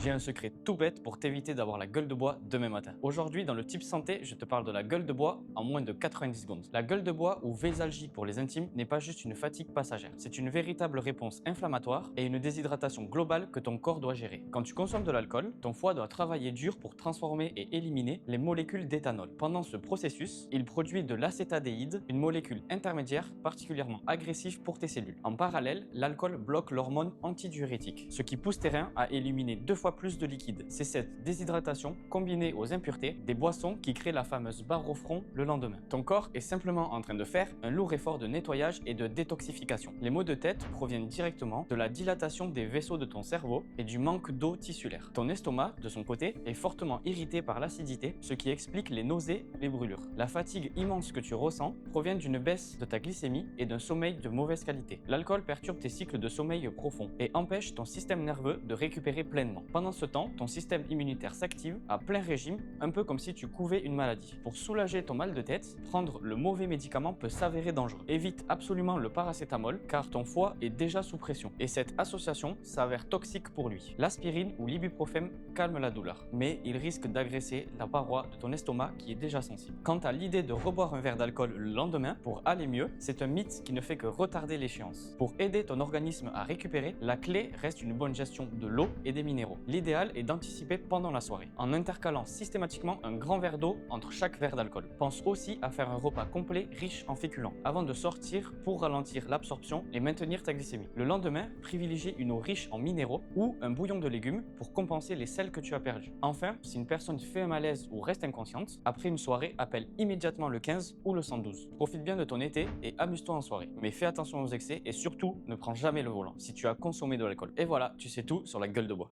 j'ai un secret tout bête pour t'éviter d'avoir la gueule de bois demain matin. Aujourd'hui, dans le Tips Santé, je te parle de la gueule de bois en moins de 90 secondes. La gueule de bois ou vésalgie pour les intimes n'est pas juste une fatigue passagère. C'est une véritable réponse inflammatoire et une déshydratation globale que ton corps doit gérer. Quand tu consommes de l'alcool, ton foie doit travailler dur pour transformer et éliminer les molécules d'éthanol. Pendant ce processus, il produit de l'acétaldéhyde, une molécule intermédiaire particulièrement agressive pour tes cellules. En parallèle, l'alcool bloque l'hormone antidiurétique, ce qui pousse tes reins à éliminer 2 fois plus de liquide. C'est cette déshydratation combinée aux impuretés des boissons qui crée la fameuse barre au front le lendemain. Ton corps est simplement en train de faire un lourd effort de nettoyage et de détoxification. Les maux de tête proviennent directement de la dilatation des vaisseaux de ton cerveau et du manque d'eau tissulaire. Ton estomac, de son côté, est fortement irrité par l'acidité, ce qui explique les nausées et les brûlures. La fatigue immense que tu ressens provient d'une baisse de ta glycémie et d'un sommeil de mauvaise qualité. L'alcool perturbe tes cycles de sommeil profond et empêche ton système nerveux de récupérer pleinement. Pendant ce temps, ton système immunitaire s'active à plein régime, un peu comme si tu couvais une maladie. Pour soulager ton mal de tête, prendre le mauvais médicament peut s'avérer dangereux. Évite absolument le paracétamol car ton foie est déjà sous pression et cette association s'avère toxique pour lui. L'aspirine ou l'ibuprofène calme la douleur, mais il risque d'agresser la paroi de ton estomac qui est déjà sensible. Quant à l'idée de reboire un verre d'alcool le lendemain pour aller mieux, c'est un mythe qui ne fait que retarder l'échéance. Pour aider ton organisme à récupérer, la clé reste une bonne gestion de l'eau et des minéraux. L'idéal est d'anticiper pendant la soirée, en intercalant systématiquement un grand verre d'eau entre chaque verre d'alcool. Pense aussi à faire un repas complet riche en féculents, avant de sortir pour ralentir l'absorption et maintenir ta glycémie. Le lendemain, privilégie une eau riche en minéraux ou un bouillon de légumes pour compenser les sels que tu as perdus. Enfin, si une personne fait un malaise ou reste inconsciente, après une soirée, appelle immédiatement le 15 ou le 112. Profite bien de ton été et amuse-toi en soirée. Mais fais attention aux excès et surtout, ne prends jamais le volant si tu as consommé de l'alcool. Et voilà, tu sais tout sur la gueule de bois.